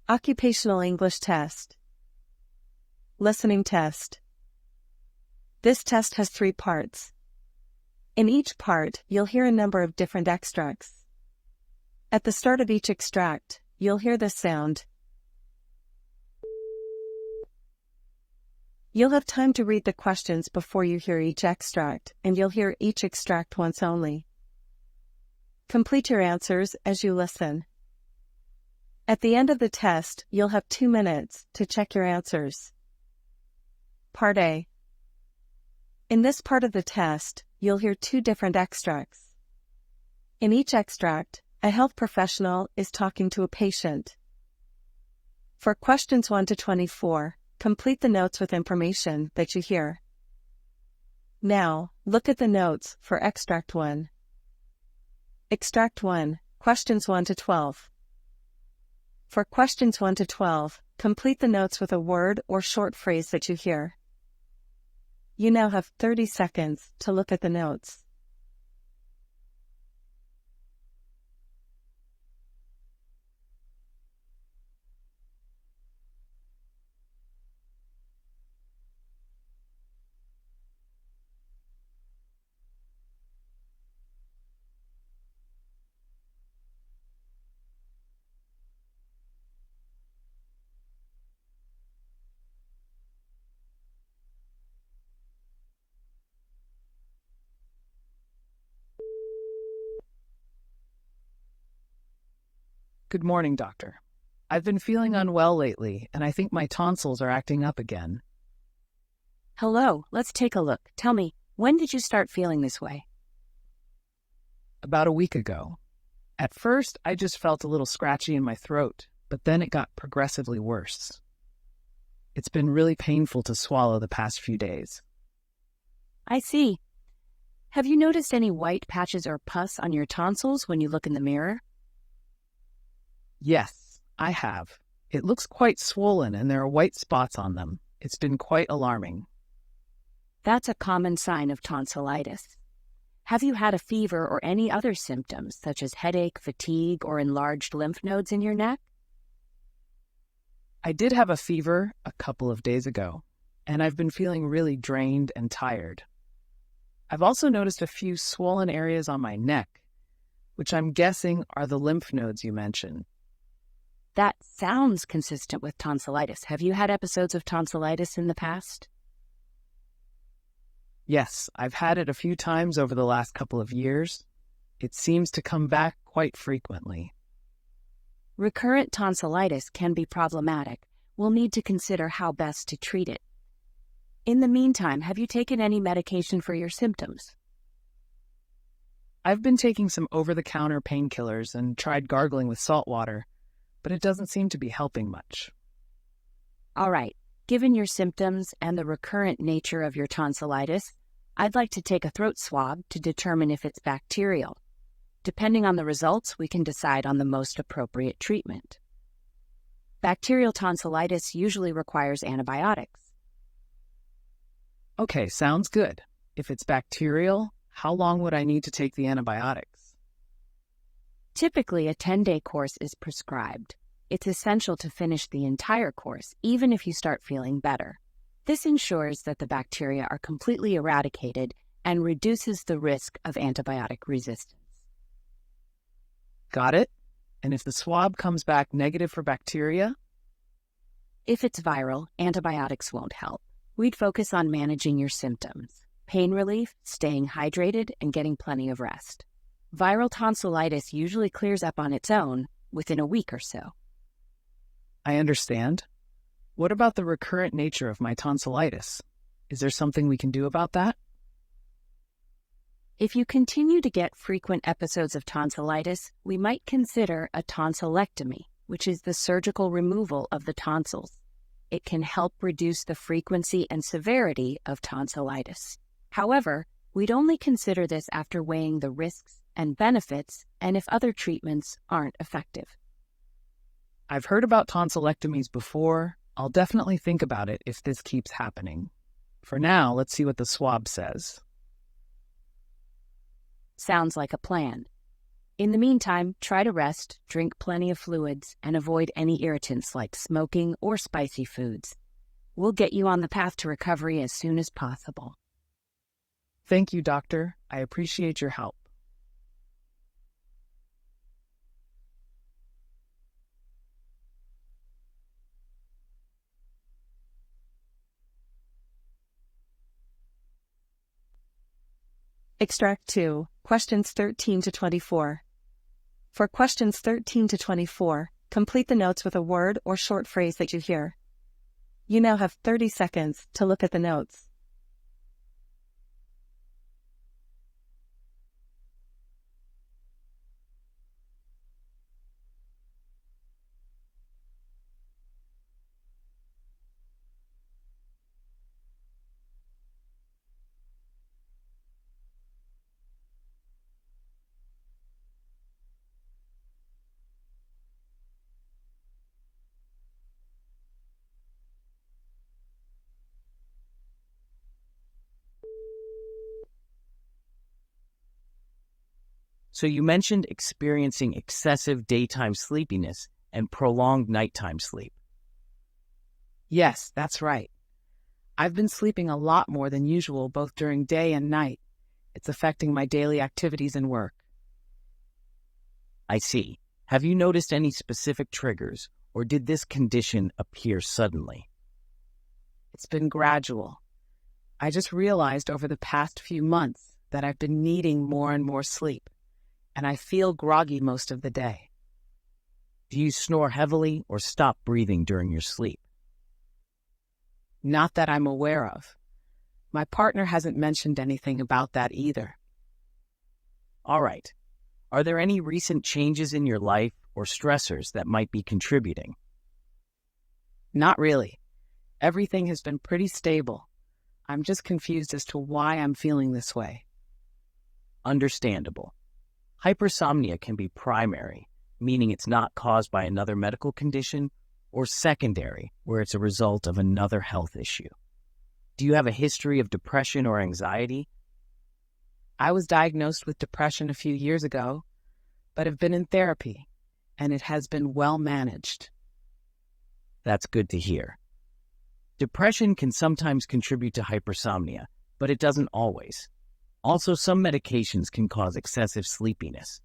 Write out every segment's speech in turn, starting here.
Occupational English Test. Listening Test. This test has 3 parts. In each part, you'll hear a number of different extracts. At the start of each extract, you'll hear this sound. You'll have time to read the questions before you hear each extract, and you'll hear each extract once only. Complete your answers as you listen. At the end of the test, you'll have 2 minutes to check your answers. Part A. In this part of the test, you'll hear 2 different extracts. In each extract, a health professional is talking to a patient. For questions 1 to 24, complete the notes with information that you hear. Now, look at the notes for Extract 1. Extract 1, questions 1 to 12. For questions 1 to 12, complete the notes with a word or short phrase that you hear. You now have 30 seconds to look at the notes. Good morning, doctor. I've been feeling unwell lately, and I think my tonsils are acting up again. Hello, let's take a look. Tell me, when did you start feeling this way? About a week ago. At first, I just felt a little scratchy in my throat, but then it got progressively worse. It's been really painful to swallow the past few days. I see. Have you noticed any white patches or pus on your tonsils when you look in the mirror? Yes, I have. It looks quite swollen and there are white spots on them. It's been quite alarming. That's a common sign of tonsillitis. Have you had a fever or any other symptoms, such as headache, fatigue, or enlarged lymph nodes in your neck? I did have a fever a couple of days ago, and I've been feeling really drained and tired. I've also noticed a few swollen areas on my neck, which I'm guessing are the lymph nodes you mentioned. That sounds consistent with tonsillitis. Have you had episodes of tonsillitis in the past? Yes, I've had it a few times over the last couple of years. It seems to come back quite frequently. Recurrent tonsillitis can be problematic. We'll need to consider how best to treat it. In the meantime, have you taken any medication for your symptoms? I've been taking some over-the-counter painkillers and tried gargling with salt water, but it doesn't seem to be helping much. All right. Given your symptoms and the recurrent nature of your tonsillitis, I'd like to take a throat swab to determine if it's bacterial. Depending on the results, we can decide on the most appropriate treatment. Bacterial tonsillitis usually requires antibiotics. Okay, sounds good. If it's bacterial, how long would I need to take the antibiotics? Typically, a 10-day course is prescribed. It's essential to finish the entire course, even if you start feeling better. This ensures that the bacteria are completely eradicated and reduces the risk of antibiotic resistance. Got it? And if the swab comes back negative for bacteria? If it's viral, antibiotics won't help. We'd focus on managing your symptoms: pain relief, staying hydrated, and getting plenty of rest. Viral tonsillitis usually clears up on its own within a week or so. I understand. What about the recurrent nature of my tonsillitis? Is there something we can do about that? If you continue to get frequent episodes of tonsillitis, we might consider a tonsillectomy, which is the surgical removal of the tonsils. It can help reduce the frequency and severity of tonsillitis. However, we'd only consider this after weighing the risks and benefits and if other treatments aren't effective. I've heard about tonsillectomies before. I'll definitely think about it if this keeps happening. For now, let's see what the swab says. Sounds like a plan. In the meantime, try to rest, drink plenty of fluids, and avoid any irritants like smoking or spicy foods. We'll get you on the path to recovery as soon as possible. Thank you, doctor. I appreciate your help. Extract 2, questions 13 to 24. For questions 13 to 24, complete the notes with a word or short phrase that you hear. You now have 30 seconds to look at the notes. So you mentioned experiencing excessive daytime sleepiness and prolonged nighttime sleep. Yes, that's right. I've been sleeping a lot more than usual both during day and night. It's affecting my daily activities and work. I see. Have you noticed any specific triggers, or did this condition appear suddenly? It's been gradual. I just realized over the past few months that I've been needing more and more sleep, and I feel groggy most of the day. Do you snore heavily or stop breathing during your sleep? Not that I'm aware of. My partner hasn't mentioned anything about that either. All right. Are there any recent changes in your life or stressors that might be contributing? Not really. Everything has been pretty stable. I'm just confused as to why I'm feeling this way. Understandable. Hypersomnia can be primary, meaning it's not caused by another medical condition, or secondary, where it's a result of another health issue. Do you have a history of depression or anxiety? I was diagnosed with depression a few years ago, but have been in therapy, and it has been well managed. That's good to hear. Depression can sometimes contribute to hypersomnia, but it doesn't always. Also, some medications can cause excessive sleepiness.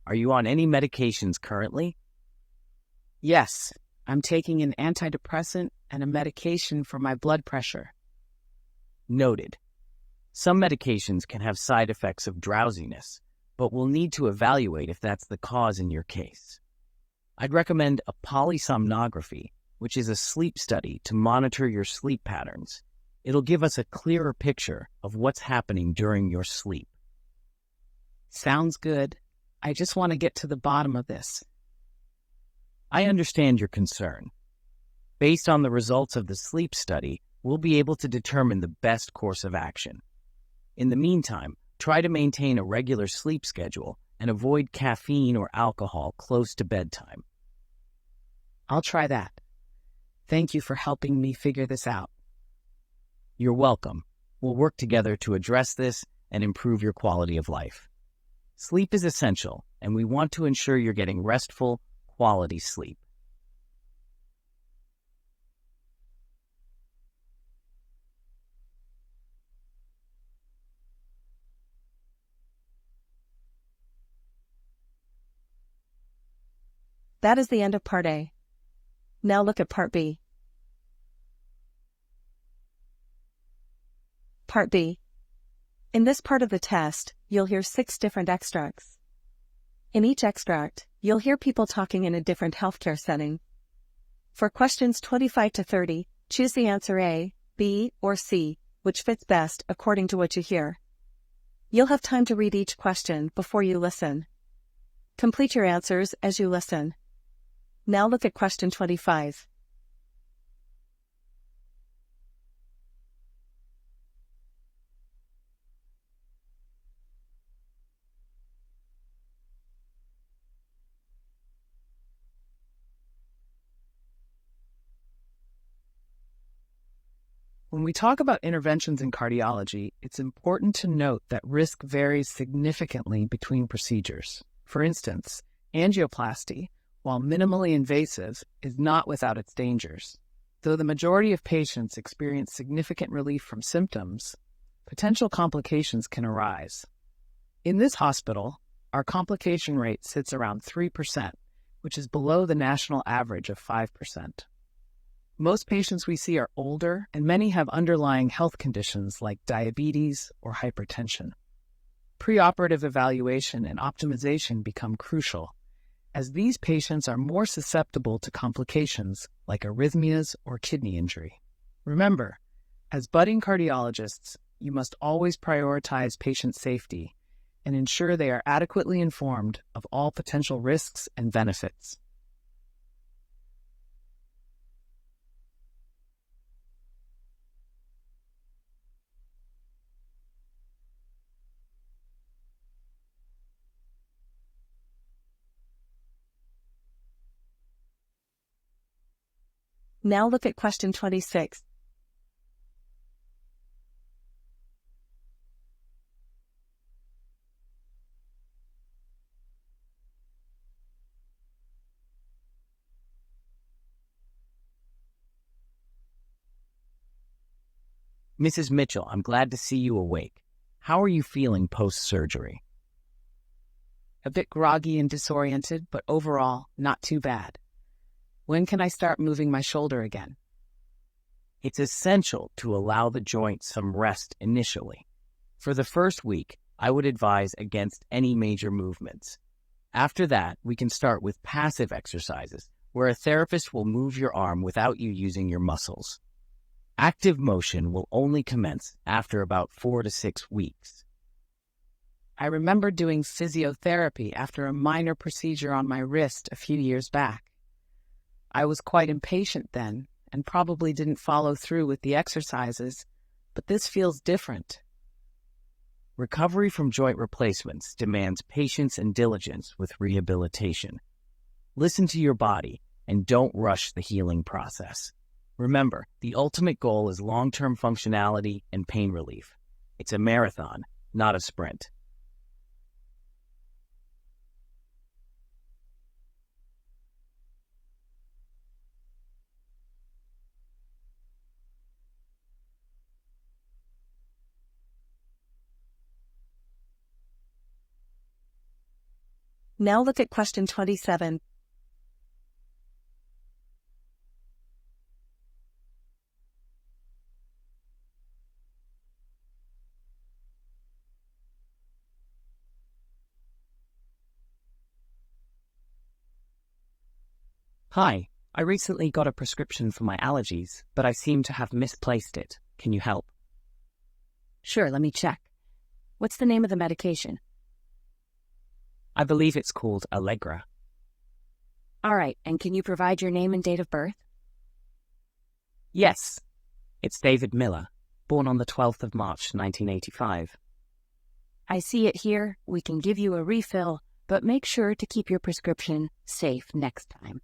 Are you on any medications currently? Yes, I'm taking an antidepressant and a medication for my blood pressure. Noted. Some medications can have side effects of drowsiness, but we'll need to evaluate if that's the cause in your case. I'd recommend a polysomnography, which is a sleep study to monitor your sleep patterns. It'll give us a clearer picture of what's happening during your sleep. Sounds good. I just want to get to the bottom of this. I understand your concern. Based on the results of the sleep study, we'll be able to determine the best course of action. In the meantime, try to maintain a regular sleep schedule and avoid caffeine or alcohol close to bedtime. I'll try that. Thank you for helping me figure this out. You're welcome. We'll work together to address this and improve your quality of life. Sleep is essential, and we want to ensure you're getting restful, quality sleep. That is the end of Part A. Now look at Part B. Part B. In this part of the test, you'll hear 6 different extracts. In each extract, you'll hear people talking in a different healthcare setting. For questions 25 to 30, choose the answer A, B, or C, which fits best according to what you hear. You'll have time to read each question before you listen. Complete your answers as you listen. Now look at question 25. When we talk about interventions in cardiology, it's important to note that risk varies significantly between procedures. For instance, angioplasty, while minimally invasive, is not without its dangers. Though the majority of patients experience significant relief from symptoms, potential complications can arise. In this hospital, our complication rate sits around 3%, which is below the national average of 5%. Most patients we see are older, and many have underlying health conditions like diabetes or hypertension. Preoperative evaluation and optimization become crucial, as these patients are more susceptible to complications like arrhythmias or kidney injury. Remember, as budding cardiologists, you must always prioritize patient safety and ensure they are adequately informed of all potential risks and benefits. Now look at question 26. Mrs. Mitchell, I'm glad to see you awake. How are you feeling post-surgery? A bit groggy and disoriented, but overall, not too bad. When can I start moving my shoulder again? It's essential to allow the joint some rest initially. For the first week, I would advise against any major movements. After that, we can start with passive exercises, where a therapist will move your arm without you using your muscles. Active motion will only commence after about 4 to 6 weeks. I remember doing physiotherapy after a minor procedure on my wrist a few years back. I was quite impatient then and probably didn't follow through with the exercises, but this feels different. Recovery from joint replacements demands patience and diligence with rehabilitation. Listen to your body and don't rush the healing process. Remember, the ultimate goal is long-term functionality and pain relief. It's a marathon, not a sprint. Now look at question 27. Hi, I recently got a prescription for my allergies, but I seem to have misplaced it. Can you help? Sure, let me check. What's the name of the medication? I believe it's called Allegra. All right, and can you provide your name and date of birth? Yes, it's David Miller, born on the 12th of March, 1985. I see it here. We can give you a refill, but make sure to keep your prescription safe next time.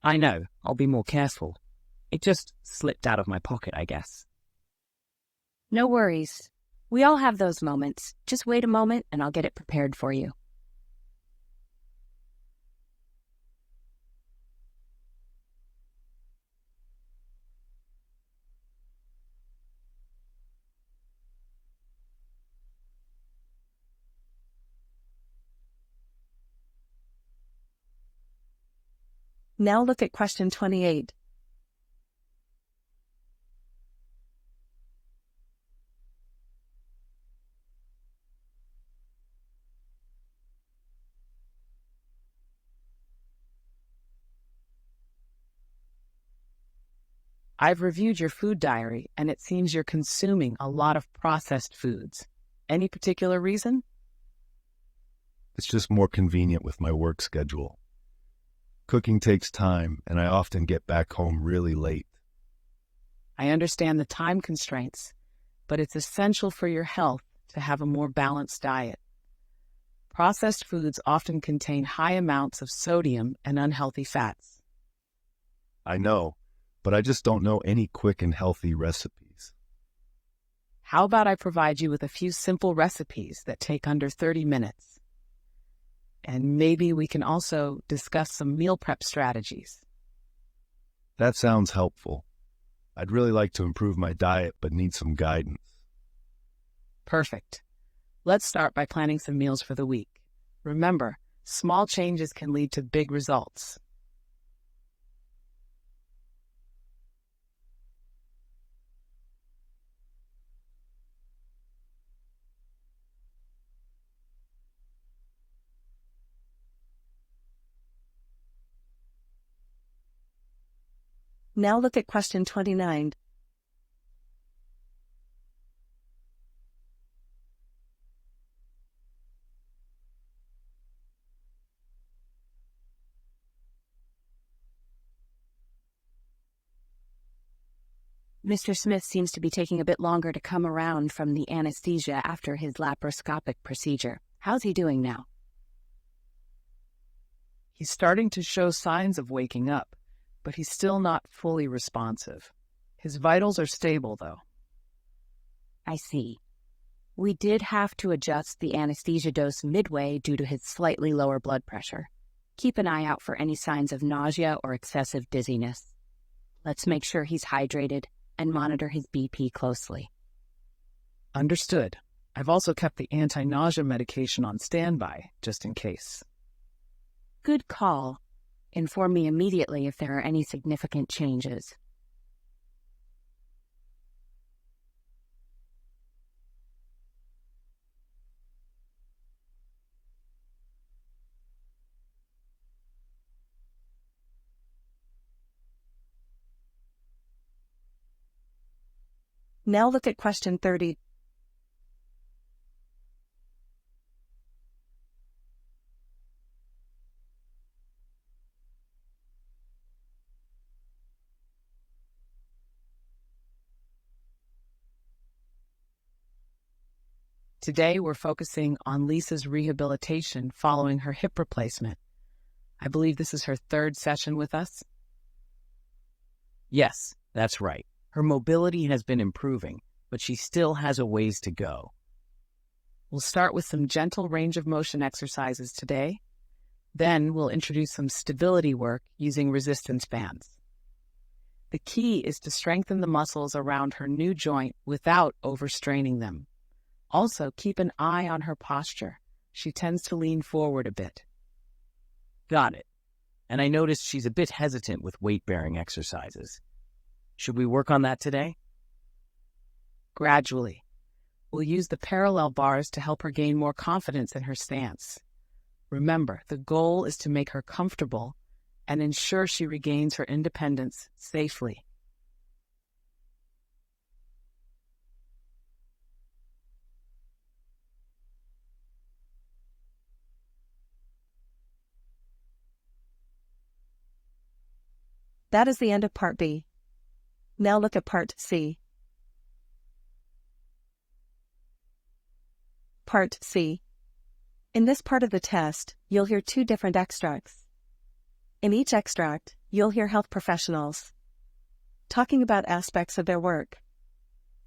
I know, I'll be more careful. It just slipped out of my pocket, I guess. No worries. We all have those moments. Just wait a moment and I'll get it prepared for you. Now look at question 28. I've reviewed your food diary, and it seems you're consuming a lot of processed foods. Any particular reason? It's just more convenient with my work schedule. Cooking takes time, and I often get back home really late. I understand the time constraints, but it's essential for your health to have a more balanced diet. Processed foods often contain high amounts of sodium and unhealthy fats. I know, but I just don't know any quick and healthy recipes. How about I provide you with a few simple recipes that take under 30 minutes? And maybe we can also discuss some meal prep strategies. That sounds helpful. I'd really like to improve my diet, but need some guidance. Perfect. Let's start by planning some meals for the week. Remember, small changes can lead to big results. Now look at question 29. Mr. Smith seems to be taking a bit longer to come around from the anesthesia after his laparoscopic procedure. How's he doing now? He's starting to show signs of waking up, but he's still not fully responsive. His vitals are stable, though. I see. We did have to adjust the anesthesia dose midway due to his slightly lower blood pressure. Keep an eye out for any signs of nausea or excessive dizziness. Let's make sure he's hydrated and monitor his BP closely. Understood. I've also kept the anti-nausea medication on standby, just in case. Good call. Inform me immediately if there are any significant changes. Now look at question 30. Today, we're focusing on Lisa's rehabilitation following her hip replacement. I believe this is her third session with us. Yes, that's right. Her mobility has been improving, but she still has a ways to go. We'll start with some gentle range of motion exercises today. Then we'll introduce some stability work using resistance bands. The key is to strengthen the muscles around her new joint without overstraining them. Also, keep an eye on her posture. She tends to lean forward a bit. Got it. And I noticed she's a bit hesitant with weight-bearing exercises. Should we work on that today? Gradually. We'll use the parallel bars to help her gain more confidence in her stance. Remember, the goal is to make her comfortable and ensure she regains her independence safely. That is the end of Part B. Now look at Part C. Part C. In this part of the test, you'll hear two different extracts. In each extract, you'll hear health professionals talking about aspects of their work.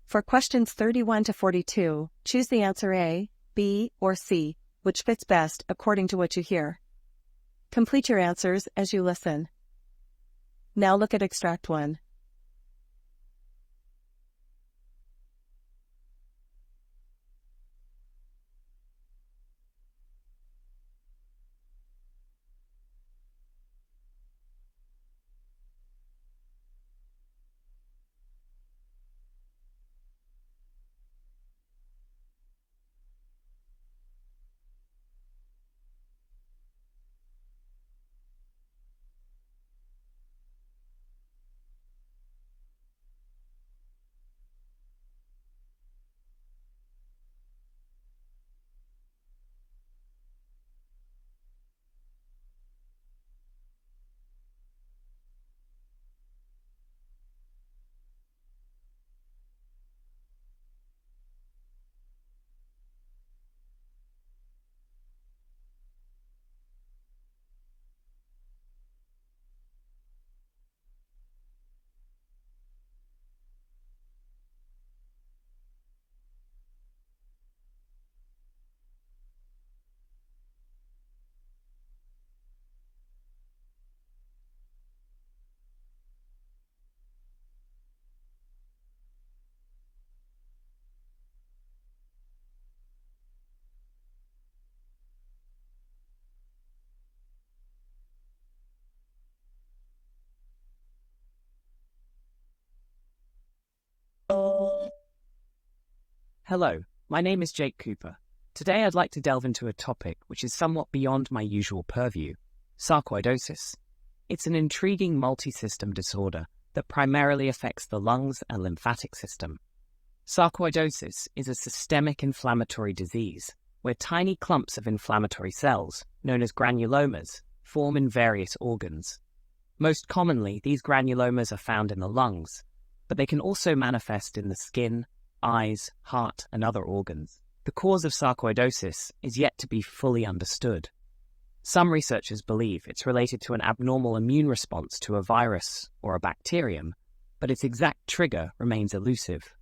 For questions 31 to 42, choose the answer A, B, or C, which fits best according to what you hear. Complete your answers as you listen. Now look at Extract 1. Hello, my name is Jake Cooper. Today I'd like to delve into a topic which is somewhat beyond my usual purview, sarcoidosis. It's an intriguing multi-system disorder that primarily affects the lungs and lymphatic system. Sarcoidosis is a systemic inflammatory disease where tiny clumps of inflammatory cells, known as granulomas, form in various organs. Most commonly, these granulomas are found in the lungs, but they can also manifest in the skin, eyes, heart, and other organs. The cause of sarcoidosis is yet to be fully understood. Some researchers believe it's related to an abnormal immune response to a virus or a bacterium, but its exact trigger remains elusive.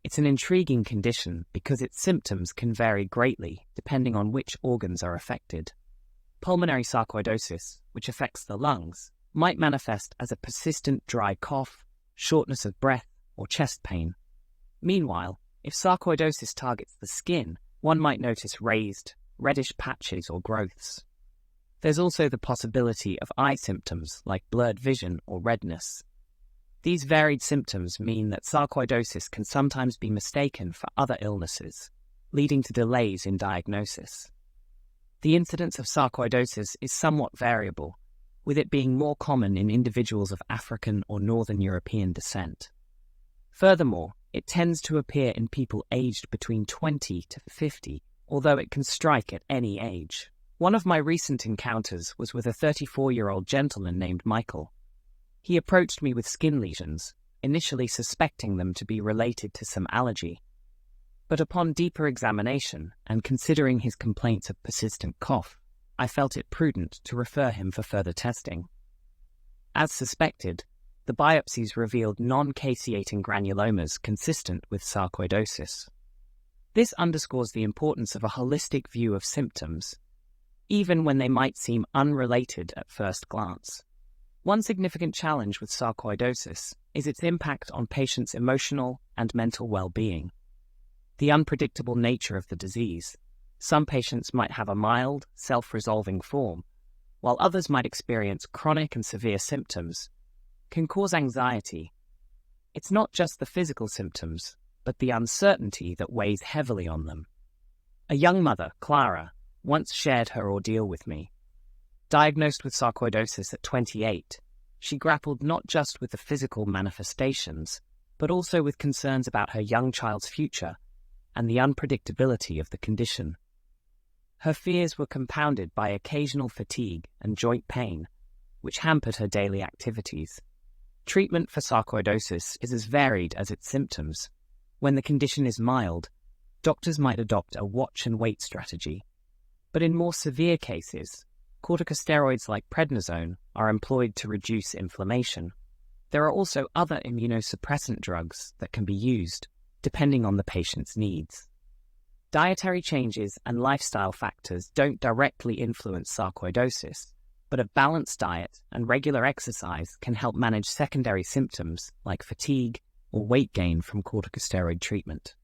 It's an intriguing condition because its symptoms can vary greatly depending on which organs are affected. Pulmonary sarcoidosis, which affects the lungs, might manifest as a persistent dry cough, shortness of breath, or chest pain. Meanwhile, if sarcoidosis targets the skin, one might notice raised, reddish patches or growths. There's also the possibility of eye symptoms like blurred vision or redness. These varied symptoms mean that sarcoidosis can sometimes be mistaken for other illnesses, leading to delays in diagnosis. The incidence of sarcoidosis is somewhat variable, with it being more common in individuals of African or Northern European descent. Furthermore, it tends to appear in people aged between 20 to 50, although it can strike at any age. One of my recent encounters was with a 34-year-old gentleman named Michael. He approached me with skin lesions, initially suspecting them to be related to some allergy. But upon deeper examination and considering his complaints of persistent cough, I felt it prudent to refer him for further testing. As suspected, the biopsies revealed non-caseating granulomas consistent with sarcoidosis. This underscores the importance of a holistic view of symptoms, even when they might seem unrelated at first glance. One significant challenge with sarcoidosis is its impact on patients' emotional and mental well-being. The unpredictable nature of the disease. Some patients might have a mild, self-resolving form, while others might experience chronic and severe symptoms, can cause anxiety. It's not just the physical symptoms, but the uncertainty that weighs heavily on them. A young mother, Clara, once shared her ordeal with me. Diagnosed with sarcoidosis at 28, she grappled not just with the physical manifestations, but also with concerns about her young child's future and the unpredictability of the condition. Her fears were compounded by occasional fatigue and joint pain, which hampered her daily activities. Treatment for sarcoidosis is as varied as its symptoms. When the condition is mild, doctors might adopt a watch-and-wait strategy. But in more severe cases, corticosteroids like prednisone are employed to reduce inflammation. There are also other immunosuppressant drugs that can be used, depending on the patient's needs. Dietary changes and lifestyle factors don't directly influence sarcoidosis, but a balanced diet and regular exercise can help manage secondary symptoms like fatigue or weight gain from corticosteroid treatment.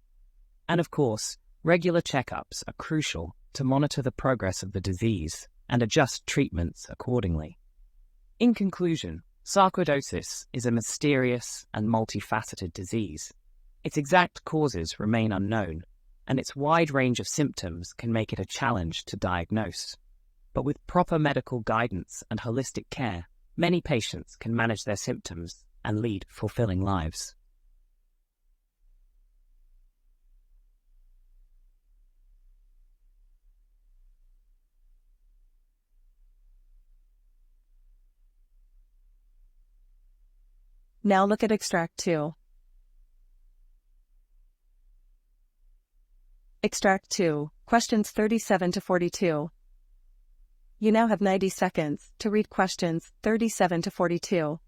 And of course, regular checkups are crucial to monitor the progress of the disease and adjust treatments accordingly. In conclusion, sarcoidosis is a mysterious and multifaceted disease. Its exact causes remain unknown, and its wide range of symptoms can make it a challenge to diagnose. But with proper medical guidance and holistic care, many patients can manage their symptoms and lead fulfilling lives. Now look at Extract 2. Extract 2, questions 37 to 42. You now have 90 seconds to read questions 37 to 42.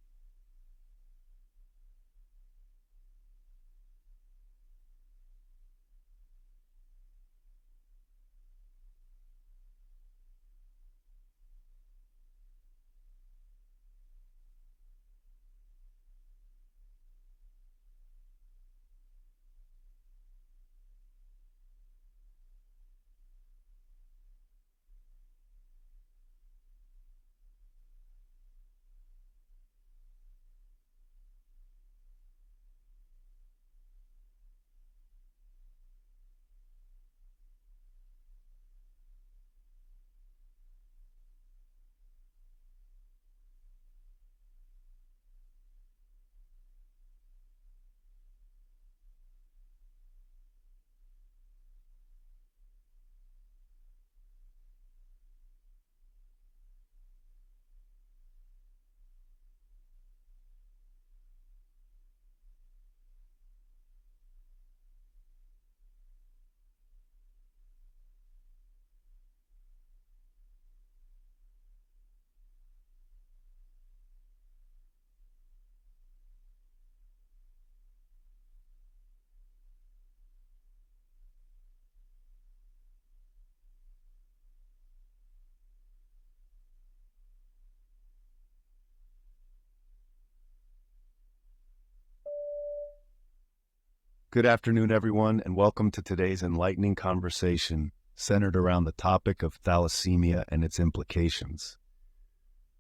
Good afternoon, everyone, and welcome to today's enlightening conversation centered around the topic of thalassemia and its implications.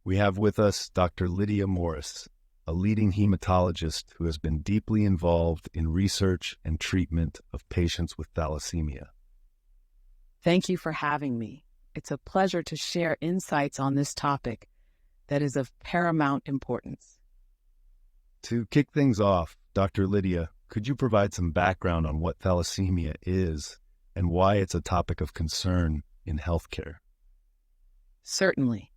We have with us Dr. Lydia Morris, a leading hematologist who has been deeply involved in research and treatment of patients with thalassemia. Thank you for having me. It's a pleasure to share insights on this topic that is of paramount importance. To kick things off, Dr. Lydia, could you provide some background on what thalassemia is and why it's a topic of concern in healthcare? Certainly.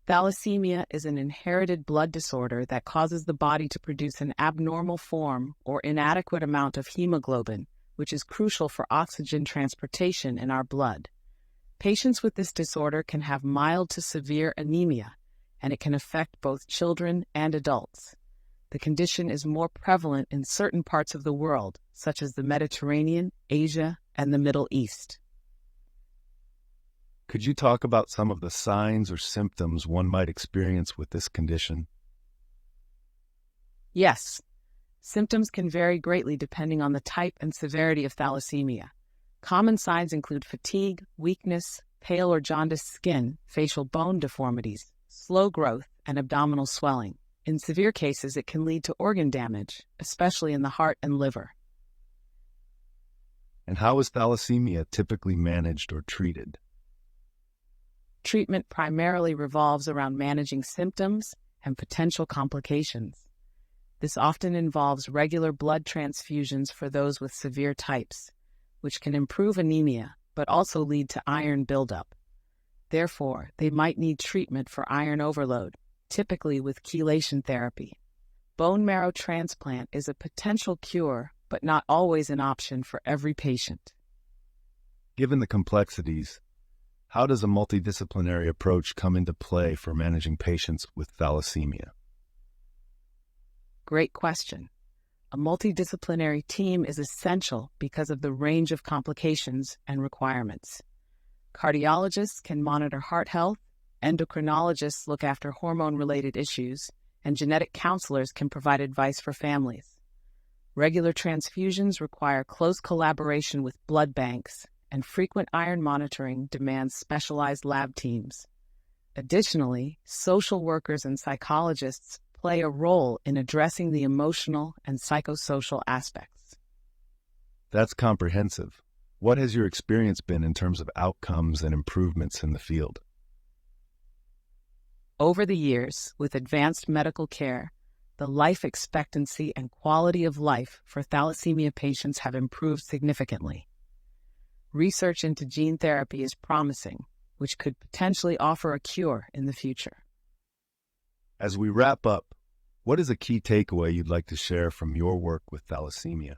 Thalassemia is an inherited blood disorder that causes the body to produce an abnormal form or inadequate amount of hemoglobin, which is crucial for oxygen transportation in our blood. Patients with this disorder can have mild to severe anemia, and it can affect both children and adults. The condition is more prevalent in certain parts of the world, such as the Mediterranean, Asia, and the Middle East. Could you talk about some of the signs or symptoms one might experience with this condition? Yes. Symptoms can vary greatly depending on the type and severity of thalassemia. Common signs include fatigue, weakness, pale or jaundiced skin, facial bone deformities, slow growth, and abdominal swelling. In severe cases, it can lead to organ damage, especially in the heart and liver. And how is thalassemia typically managed or treated? Treatment primarily revolves around managing symptoms and potential complications. This often involves regular blood transfusions for those with severe types, which can improve anemia, but also lead to iron buildup. Therefore, they might need treatment for iron overload, typically with chelation therapy. Bone marrow transplant is a potential cure, but not always an option for every patient. Given the complexities, how does a multidisciplinary approach come into play for managing patients with thalassemia? Great question. A multidisciplinary team is essential because of the range of complications and requirements. Cardiologists can monitor heart health, endocrinologists look after hormone-related issues, and genetic counselors can provide advice for families. Regular transfusions require close collaboration with blood banks, and frequent iron monitoring demands specialized lab teams. Additionally, social workers and psychologists play a role in addressing the emotional and psychosocial aspects. That's comprehensive. What has your experience been in terms of outcomes and improvements in the field? Over the years, with advanced medical care, the life expectancy and quality of life for thalassemia patients have improved significantly. Research into gene therapy is promising, which could potentially offer a cure in the future. As we wrap up, what is a key takeaway you'd like to share from your work with thalassemia?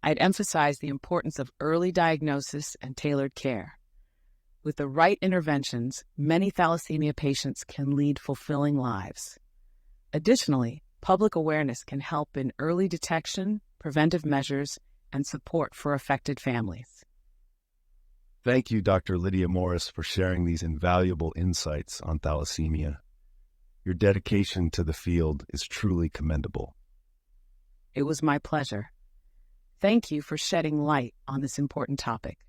I'd emphasize the importance of early diagnosis and tailored care. With the right interventions, many thalassemia patients can lead fulfilling lives. Additionally, public awareness can help in early detection, preventive measures, and support for affected families. Thank you, Dr. Lydia Morris, for sharing these invaluable insights on thalassemia. Your dedication to the field is truly commendable. It was my pleasure. Thank you for shedding light on this important topic.